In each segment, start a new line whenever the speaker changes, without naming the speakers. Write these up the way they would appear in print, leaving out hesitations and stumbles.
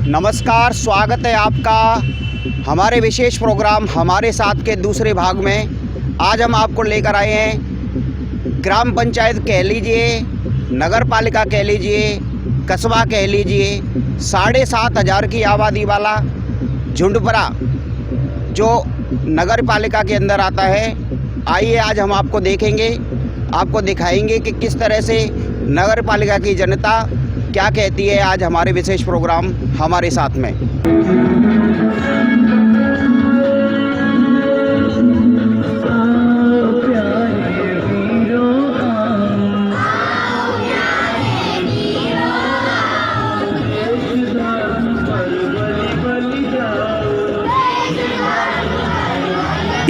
नमस्कार, स्वागत है आपका हमारे विशेष प्रोग्राम हमारे साथ के दूसरे भाग में। आज हम आपको लेकर आए हैं ग्राम पंचायत कह लीजिए, नगर पालिका कह लीजिए, कस्बा कह लीजिए, 7,500 की आबादी वाला झुंडपरा जो नगर पालिका के अंदर आता है। आइए आज हम आपको देखेंगे, आपको दिखाएंगे कि किस तरह से नगर पालिका की जनता क्या कहती है आज हमारे विशेष प्रोग्राम हमारे साथ में।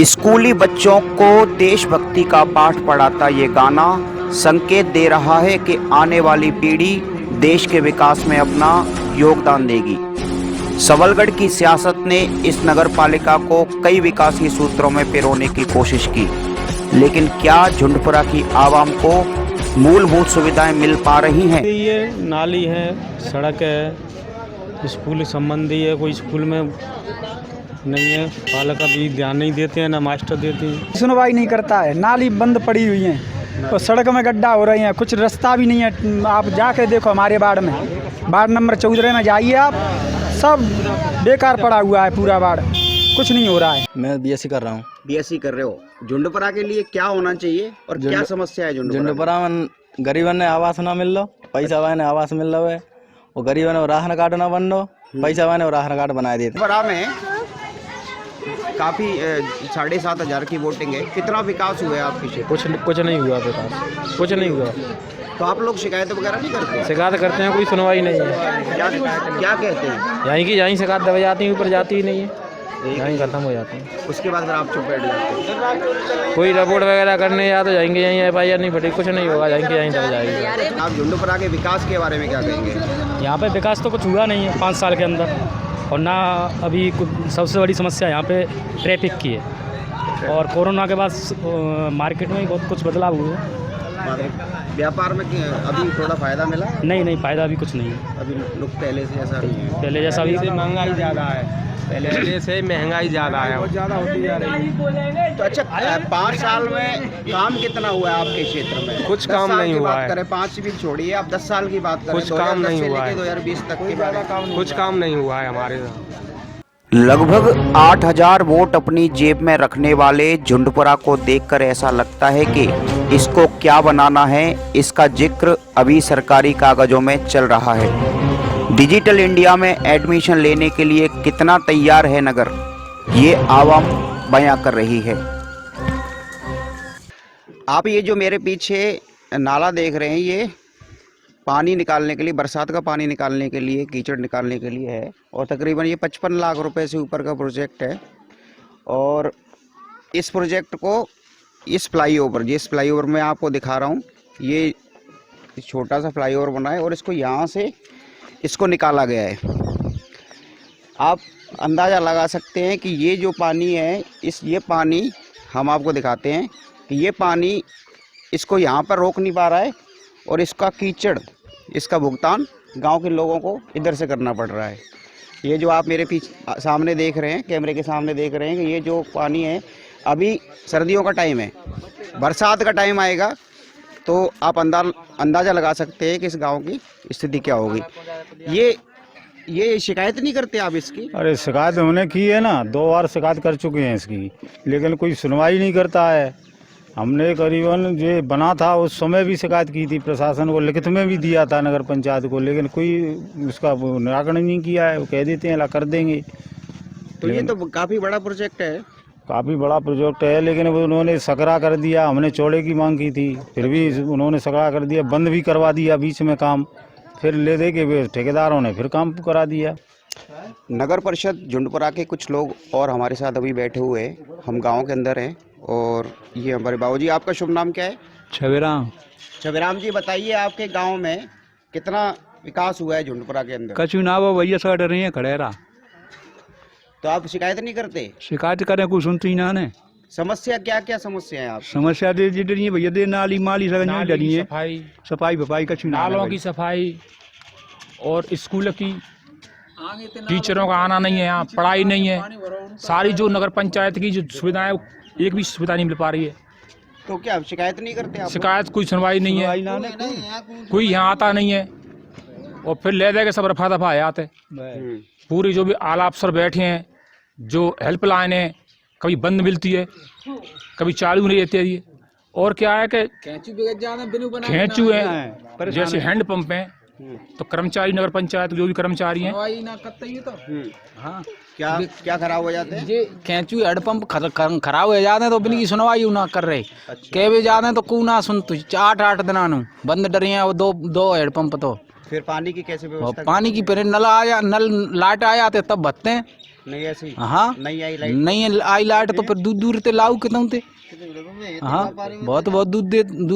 स्कूली बच्चों को देशभक्ति का पाठ पढ़ाता ये गाना संकेत दे रहा है कि आने वाली पीढ़ी देश के विकास में अपना योगदान देगी। सबलगढ़ की सियासत ने इस नगर पालिका को कई विकास के सूत्रों में पिरोने की कोशिश की, लेकिन क्या झुंडपुरा की आवाम को मूलभूत सुविधाएं मिल पा रही हैं?
ये नाली है, सड़क है, स्कूल संबंधी है, कोई स्कूल में नहीं है, पालक अभी ध्यान नहीं देते हैं, ना मास्टर देते हैं।
सुनवाई नहीं करता है, नाली बंद पड़ी हुई है और सड़क में गड्ढा हो रहे हैं, कुछ रास्ता भी नहीं है। आप जाके देखो हमारे वार्ड में, वार्ड नंबर 14 में जाइए आप, सब बेकार पड़ा हुआ है, पूरा वार्ड कुछ नहीं हो रहा है।
मैं बीएससी कर रहा हूँ।
बीएससी कर रहे हो। झुंडपुरा के लिए क्या होना चाहिए और क्या समस्या है
झुंडपुरा में? गरीबन ने आवास ना मिल लो, पैसा वाले आवास मिल रहा है, और गरीबन ने राशन कार्ड ना बन लो, पैसा वाले राशन कार्ड बना देते।
झुंडपुरा में काफ़ी 7,500 की वोटिंग है। कितना विकास हुआ है आपके क्षेत्र?
कुछ नहीं हुआ विकास, कुछ नहीं हुआ।
तो आप लोग शिकायत वगैरह नहीं करते?
शिकायत करते हैं, कोई सुनवाई नहीं है।
क्या कहते हैं?
यहीं शिकायत दबा जाती है, ऊपर जाती ही नहीं है, यहीं खत्म हो जाती है।
उसके बाद फिर आप चुप बैठ जाते हैं।
कोई रिपोर्ट वगैरह करने या तो जाएंगे यहीं, FIR नहीं फटी, कुछ नहीं होगा, जाएंगे यहीं दब जाएगी।
आप झुंडपुरा के विकास के बारे में क्या कहेंगे?
यहाँ पे विकास तो कुछ हुआ नहीं है 5 साल के अंदर, और ना अभी सबसे बड़ी समस्या यहाँ पे ट्रैफिक की है, और कोरोना के बाद मार्केट में बहुत कुछ बदलाव हुए।
व्यापार में अभी थोड़ा फायदा मिला?
नहीं, फायदा अभी कुछ नहीं है।
अभी लोग पहले से ऐसा नहीं है,
पहले जैसा भी
महंगाई ज़्यादा है, पहले से महंगाई ज़्यादा है, बहुत ज़्यादा होती जा रही है।
तो अच्छा, 5 साल में काम कितना हुआ है आपके क्षेत्र में?
कुछ काम नहीं हुआ है।
5 भी छोड़िए, आप 10 साल की बात करें,
कुछ काम नहीं हुआ है।
2020 तक के बारे में
कुछ काम नहीं हुआ है हमारे यहाँ।
लगभग 8,000 वोट अपनी जेब में रखने वाले झुंडपुरा को देखकर ऐसा लगता है कि इसको क्या बनाना है, इसका जिक्र अभी सरकारी कागजों में चल रहा है। डिजिटल इंडिया में एडमिशन लेने के लिए कितना तैयार है नगर, ये आवाम बयां कर रही है। आप ये जो मेरे पीछे नाला देख रहे हैं, ये पानी निकालने के लिए, बरसात का पानी निकालने के लिए, कीचड़ निकालने के लिए है, और तकरीबन ये 55 लाख रुपए से ऊपर का प्रोजेक्ट है। और इस प्रोजेक्ट को इस फ्लाईओवर में आपको दिखा रहा हूँ, ये छोटा सा फ्लाईओवर बना है और इसको यहाँ से इसको निकाला गया है। आप अंदाज़ा लगा सकते हैं कि ये जो पानी है, ये पानी हम आपको दिखाते हैं कि ये पानी इसको यहाँ पर रोक नहीं पा रहा है, और इसका कीचड़, इसका भुगतान गांव के लोगों को इधर से करना पड़ रहा है। ये जो आप मेरे पीछे सामने देख रहे हैं, कैमरे के सामने देख रहे हैं कि ये जो पानी है, अभी सर्दियों का टाइम है, बरसात का टाइम आएगा तो आप अंदाज़ा लगा सकते हैं कि इस गांव की स्थिति क्या होगी। ये शिकायत नहीं करते आप इसकी?
अरे शिकायत हमने की है ना, 2 बार शिकायत कर चुके हैं इसकी, लेकिन कोई सुनवाई नहीं करता है। हमने करीबन जो बना था उस समय भी शिकायत की थी, प्रशासन को लिखित में भी दिया था नगर पंचायत को, लेकिन कोई उसका निराकरण नहीं किया है। वो कह देते हैं ला कर देंगे।
तो ये तो काफ़ी बड़ा प्रोजेक्ट है।
काफ़ी बड़ा प्रोजेक्ट है, लेकिन उन्होंने सकरा कर दिया। हमने चौड़े की मांग की थी, फिर भी उन्होंने सकरा कर दिया, बंद भी करवा दिया बीच में काम, फिर ले दे के ठेकेदारों ने फिर काम करा दिया।
नगर परिषद झुंडपुरा के कुछ लोग और हमारे साथ अभी बैठे हुए हैं, हम गांव के अंदर हैं, और ये हमारे बाबूजी। आपका शुभ नाम क्या है?
छबेराम।
छबेराम जी, बताइए आपके गांव में कितना विकास हुआ है झुंडपुरा के अंदर?
कछु ना वो भैया सड़ रही है खड़ेरा।
तो आप शिकायत नहीं करते?
शिकायत करें कुछ सुनती ना ने।
समस्या क्या समस्या है आप?
समस्या दे रही है भैया, दे नाली माली सगन डली है, सफाई कछु
नालों की सफाई और स्कूल की
टीचरों का आना नहीं है, यहाँ पढ़ाई नहीं है, सारी जो नगर पंचायत की जो सुविधाएं एक भी सुविधा नहीं मिल पा रही है।
तो क्या आप शिकायत नहीं करते आप?
शिकायत कोई सुनवाई नहीं है, कोई यहाँ आता नहीं है और फिर ले दे के सब रफा दफा आते। पूरी जो भी आला अफसर बैठे हैं, जो हेल्पलाइन है, कभी बंद मिलती है, कभी चालू नहीं रहती है ये। और क्या है कि खेचू है, जैसे हैंड पंप है, तो कर्मचारी नगर पंचायत जो भी कर्मचारी हैं,
हाँ क्या क्या खराब हो जाते हैं?
ये कैंचू हेडपंप खराब हो जाते हैं तो बिन की सुनवाई ना कर रहे। के भी जाते हैं तो कू ना सुन तू 8 दिना बंद डरी है वो दो हेडपंप। तो
फिर पानी की कैसे व्यवस्था?
पानी की फिर नल लाइट आ जाते तब भरते हैं।
नहीं ऐसी?
हाँ
नहीं आई लाइट?
नहीं आई लाइट तो फिर दूर ते लाऊ कितने थे। हाँ बहुत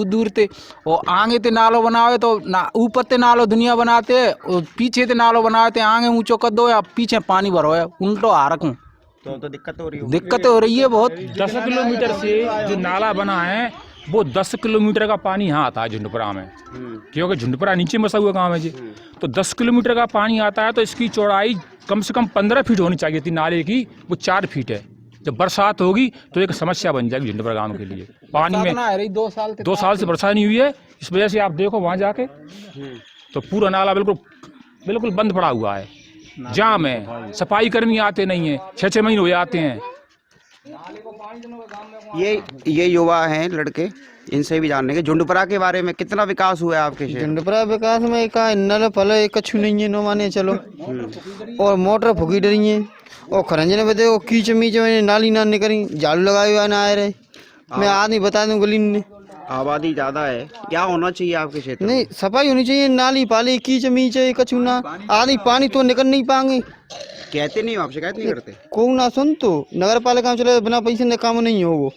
दूर थे। और आगे ते नालो बनावे तो ऊपर ते नालो दुनिया बनाते, और पीछे ते नालो बनाते, आगे ऊंचो कर दो या पीछे पानी भरो है, उल्टो आ रखूं
तो दिक्कत हो रही है।
दिक्कत हो रही है बहुत।
10 किलोमीटर से जो नाला बना है वो 10 किलोमीटर का पानी यहाँ आता है झुंडपुरा में, क्योंकि झुंडपुरा नीचे बसा हुआ गाँव है जी। तो 10 किलोमीटर का पानी आता है तो इसकी चौड़ाई कम से कम 15 फीट होनी चाहिए थी नाले की, वो 4 फीट है। जब बरसात होगी तो एक समस्या बन जाएगी झुंडपुरा गाँव के लिए। पानी में 2 साल से बरसात नहीं हुई है, इस वजह से आप देखो वहाँ जाके तो पूरा नाला बिल्कुल बंद पड़ा हुआ है, जाम है, सफाई कर्मी आते नहीं है, 6-6 महीने हो जाते हैं।
ये युवा हैं लड़के, इनसे भी जानने के झुंडपुरा के बारे में कितना विकास हुआ है आपके शहर?
झुंडपुरा विकास में का नल फल कछु नहीं है, नो माने चलो। और मोटर फुकी डरी है, और खरंजने बदे वो कीच मीच में नाली ना निकली, झाड़ू लगाए हुआ ना आए रहे। मैं आदमी बता दूं गली में
आबादी ज्यादा है, क्या होना चाहिए आपके क्षेत्र में?
नहीं सफाई होनी चाहिए, नाली पाली कीच मीच कछु ना, आदमी पानी तो निकल नहीं पाएंगे।
कहते नहीं हो आप, शिकायत नहीं करते?
को ना सुन तो नगर पालिका में चले बिना पैसे ने काम नहीं हो वो।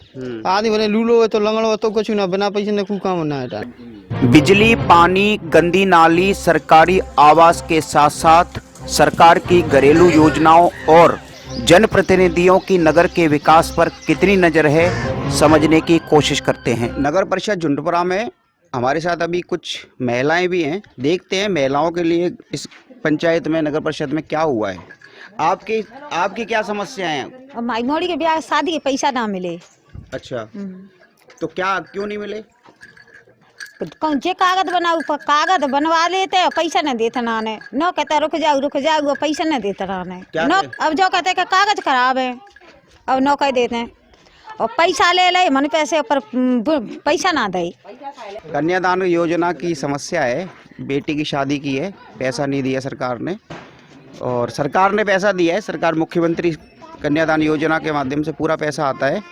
आदमी बने लूलो है तो लंगड़ो तो कछु ना, बिना पैसे ने कोई काम ना है।
बिजली, पानी, गंदी नाली, सरकारी आवास के साथ साथ सरकार की घरेलू योजनाओं और जनप्रतिनिधियों की नगर के विकास पर कितनी नज़र है, समझने की कोशिश करते हैं। नगर परिषद झुंडपुरा में हमारे साथ अभी कुछ महिलाएं भी हैं, देखते हैं महिलाओं के लिए इस पंचायत में, नगर परिषद में क्या हुआ है। आपकी क्या समस्याएं हैं?
माई मोड़ी के ब्याह शादी के पैसा ना मिले।
अच्छा, तो क्या क्यों नहीं मिले?
कौन जे कागज बनवा लेते, पैसा न देते नाने, न कहते रुक जाओ वो पैसा न देते नाने न। अब जो कहते कि कागज खराब है, अब न कह देते हैं, और पैसा ले मन पैसे पर पैसा ना दे।
कन्यादान योजना की समस्या है, बेटी की शादी की है, पैसा नहीं दिया सरकार ने, और सरकार ने पैसा दिया है, सरकार मुख्यमंत्री कन्यादान योजना के माध्यम से पूरा पैसा आता है।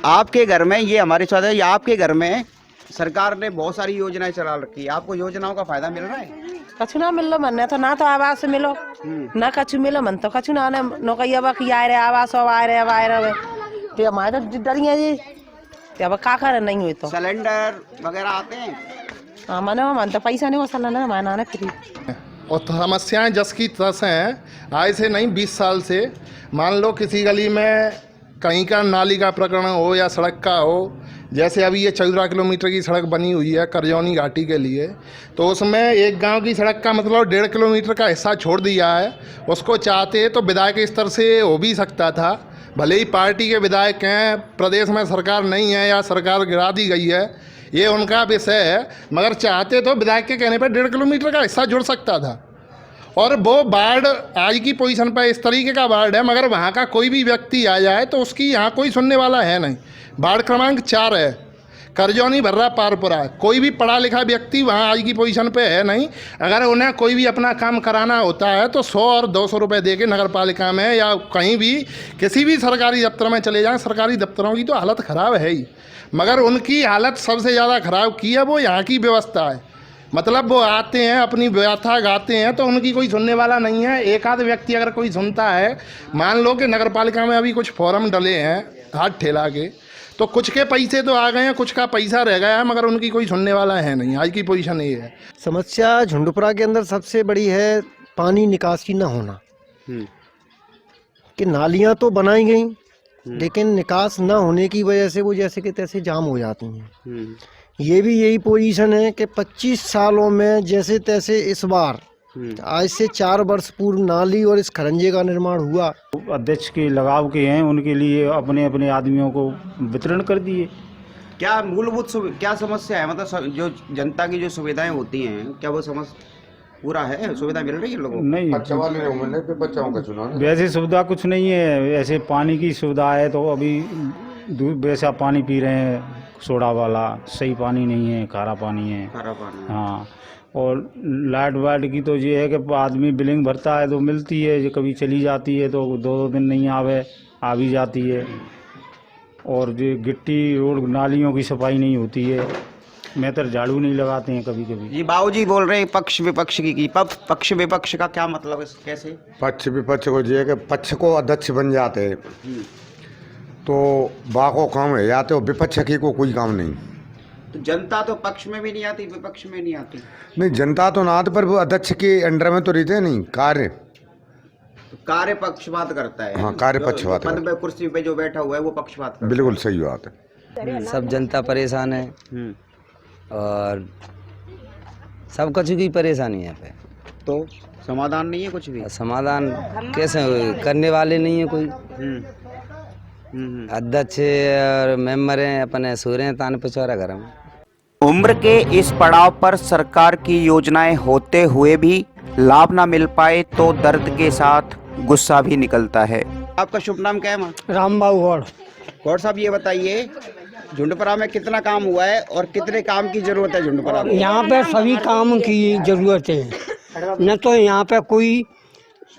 आपके घर में, ये हमारे साथ है, ये आपके घर में सरकार ने बहुत सारी योजनाएं चला रखी है, आपको योजनाओं का फायदा मिल रहा है?
कछु ना मिलो मन तो ना, तो आवास मिलो ना, कछु मिलो मन तो कछु ना, नौकरी अब आए रहे आवास आए रहे तो हमारे तो डरिए जी, तो अब का कर नहीं हुई तो
सिलेंडर वगैरह आते हैं।
हाँ मन तो पैसा नहीं हो सिलेंडर हमारा फ्री।
और समस्याएं जस की तस हैं, आज से नहीं 20 साल से। मान लो किसी गली में कहीं का नाली का प्रकरण हो या सड़क का हो, जैसे अभी ये 14 किलोमीटर की सड़क बनी हुई है करजौनी घाटी के लिए, तो उसमें एक गांव की सड़क का मतलब 1.5 किलोमीटर का हिस्सा छोड़ दिया है। उसको चाहते तो विधायक स्तर से हो भी सकता था, भले ही पार्टी के विधायक हैं, प्रदेश में सरकार नहीं है या सरकार गिरा दी गई है, ये उनका विषय है, मगर चाहते तो विधायक के कहने पर 1.5 किलोमीटर का हिस्सा जुड़ सकता था। और वो वार्ड आज की पोजीशन पर इस तरीके का वार्ड है, मगर वहाँ का कोई भी व्यक्ति आ जाए तो उसकी यहाँ कोई सुनने वाला है नहीं। वार्ड क्रमांक 4 है, करजौनी भर्रा पारपुरा, कोई भी पढ़ा लिखा व्यक्ति वहाँ आज की पोजीशन पे है नहीं। अगर उन्हें कोई भी अपना काम कराना होता है तो 100 और 200 रुपये दे के नगर पालिका में या कहीं भी किसी भी सरकारी दफ्तर में चले जाएं। सरकारी दफ्तरों की तो हालत ख़राब है ही, मगर उनकी हालत सबसे ज़्यादा ख़राब की है वो यहाँ की व्यवस्था है। मतलब वो आते हैं, अपनी व्यथा गाते हैं, तो उनकी कोई सुनने वाला नहीं है। एक आध व्यक्ति अगर कोई सुनता है, मान लो कि नगर पालिका में अभी कुछ फॉर्म डले हैं हाथ ठेला के, तो कुछ के पैसे तो आ गए हैं, कुछ का पैसा रह गया है, मगर उनकी कोई सुनने वाला है नहीं। आज की पोजीशन ये है।
समस्या झुंडपुरा के अंदर सबसे बड़ी है पानी निकासी न होना, कि नालियां तो बनाई गई लेकिन निकास न होने की वजह से वो जैसे कि तैसे जाम हो जाती हैं। ये भी यही पोजीशन है कि 25 सालों में जैसे तैसे इस बार आज से 4 वर्ष पूर्व नाली और इस खरंजे का निर्माण हुआ।
अध्यक्ष के लगाव के हैं, उनके लिए अपने अपने आदमियों को वितरण कर दिए।
क्या मूलभूत क्या समस्या है, मतलब जो जनता की जो सुविधाएं होती हैं, क्या वो पूरा है, सुविधा मिल रही है लोगों को?
नहीं, वैसे सुविधा कुछ नहीं है। ऐसे पानी की सुविधा है तो अभी दूध वैसा पानी पी रहे हैं, सोडा वाला, सही पानी नहीं है, खारा पानी है।
खारा पानी।
हाँ, और लाइट वाइट की तो ये है कि आदमी बिलिंग भरता है तो मिलती है, जो कभी चली जाती है तो 2 दिन नहीं आ भी जाती है। और जो गिट्टी रोड नालियों की सफाई नहीं होती है, मेहतर झाड़ू नहीं लगाते हैं कभी कभी।
जी बाबूजी बोल रहे हैं पक्ष विपक्ष की पक्ष विपक्ष का क्या मतलब है, कैसे?
पक्ष विपक्ष को ये कि पक्ष को अध्यक्ष बन जाते हैं तो बाको काम है जाते, विपक्ष की को कोई काम नहीं।
तो जनता तो पक्ष में भी नहीं आती, विपक्ष में नहीं आती।
नहीं, जनता तो ना आती, पर वो अध्यक्ष के अंडर में तो रहते नहीं।
कार्य पक्षपात करता है।
हाँ, कार्य पक्षपात
पद पे कुर्सी पे जो बैठा हुआ है वो पक्षपात करता है।
बिल्कुल सही बात है।
सब जनता परेशान है और सब कुछ की परेशानी है यहाँ पे।
तो समाधान नहीं है कुछ भी?
समाधान कैसे करने वाले नहीं है कोई। अध्यक्ष और मेंबर हैं अपने सो रहे हैं तान पिछवाड़ा घर में।
उम्र के इस पड़ाव पर सरकार की योजनाएं होते हुए भी लाभ ना मिल पाए तो दर्द के साथ गुस्सा भी निकलता है। आपका शुभ नाम क्या है माँ?
रामबाबू
गौड़ साहब ये बताइए, झुंडपरा में कितना काम हुआ है और कितने काम की जरूरत है झुंडपरा में?
यहाँ पे सभी काम की जरूरत है। न तो यहाँ पे कोई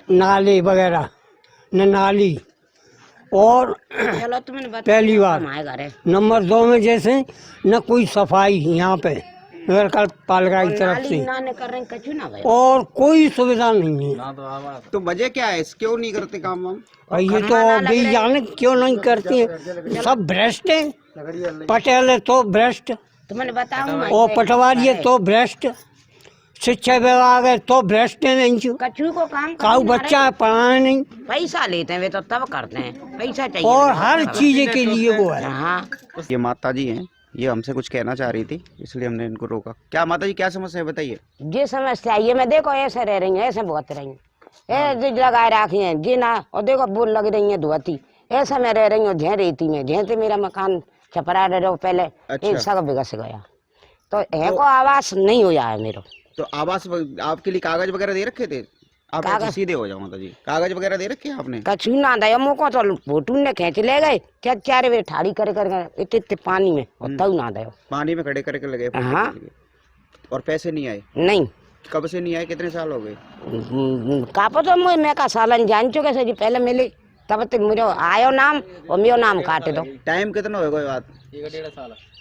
नाले वगैरह, न नाली, और पहली बात नंबर 2 में जैसे न कोई सफाई यहाँ पे नगर पालिका की तरफ से, और कोई सुविधा नहीं है।
तो वजह क्या है, क्यों नहीं करते काम हम?
और ये तो भाई जाने क्यों नहीं करते हैं, सब भ्रष्ट है। पटेल है तो भ्रष्ट, और पटवारी है तो भ्रष्ट, शिक्षा विभाग है तो भ्रष्ट है। नहीं
कछु को काम
काऊ बच्चा है, पढ़ाए नहीं,
पैसा लेते हैं वे तो तब करते हैं, पैसा चाहिए
और हर चीज के लिए वो है।
हाँ,
ये माता जी हैं, ये हमसे कुछ कहना चाह रही थी इसलिए हमने इनको रोका। क्या माता जी क्या समस्या है बताइए?
ये समस्या ये मैं देखो ऐसे रह रही है, ऐसे बहुत रही है, ये लगाए रखी है जी ना, और देखो बोल लग रही है धुआती, ऐसा मैं रह रही हूँ झे रेती में। झे से मेरा मकान छपरा रहो पहले।
अच्छा।
एक सग बिगस गया तो को आवास नहीं हुआ है मेरा।
तो आवास आपके लिए कागज वगैरह दे रखे थे? आप ऐसे सीधे हो जाओ माता जी, कागज वगैरह दे रखे आपने?
कछु ना दया मुको तो फोटू ने खींच ले गए, क्या 4 वे ठाड़ी कर इतने पानी में, और तब ना दया
पानी में खड़े करके लगे।
हाँ,
और पैसे नहीं आए?
नहीं।
कब से नहीं आए, कितने साल हो गए?
का पता मैं का सालन जान चुके से जी, पहले मिले तब तक मेरे आयो नाम और मेरा नाम काटे दो।
टाइम कितना हो गया बात?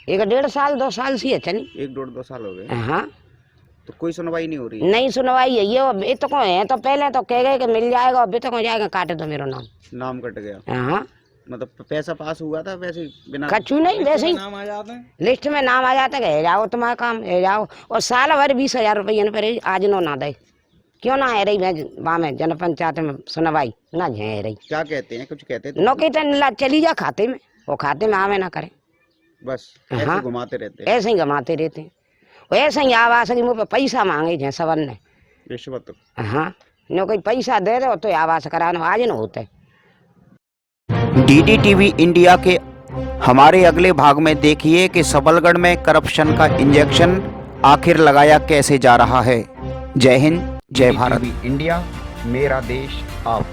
1.5 साल 2 साल सी है चली।
1-1.5-2 साल हो गए।
हाँ,
तो कोई सुनवाई नहीं हो रही?
नहीं सुनवाई है। ये तो कौन है, तो पहले तो कह गए कि मिल जाएगा, अभी तो कौन जाएगा, काटे दो मेरा
नाम कट गया।
हाँ,
मतलब पैसा पास हुआ था वैसे बिना?
कछु नहीं, वैसे ही नाम आ जाते हैं, लिस्ट में नाम आ जाते हैं, जाओ तुम्हारा काम है जाओ, और साल भर 20,000 रुपये पर आज नो ना दे। क्यों ना है रही वहाँ में जन पंचायत में सुनवाई ना है रही।
क्या कहते हैं, कुछ कहते हैं?
नो कहते चली जा खाते में, वो खाते में आवे ना करे,
बस ऐसे घुमाते रहते हैं।
ऐसे ही घुमाते रहते हैं, ऐसे ही आवास की मुँह पे पैसा मांगे हैं सबन ने,
रिश्वत।
हाँ, नो कोई पैसा दे दो तो आवास कराना आज न होते।
DDTV इंडिया के हमारे अगले भाग में देखिए कि सबलगढ़ में करप्शन का इंजेक्शन आखिर लगाया कैसे जा रहा है। जय हिंद, जय भारत। इंडिया, मेरा देश, आप।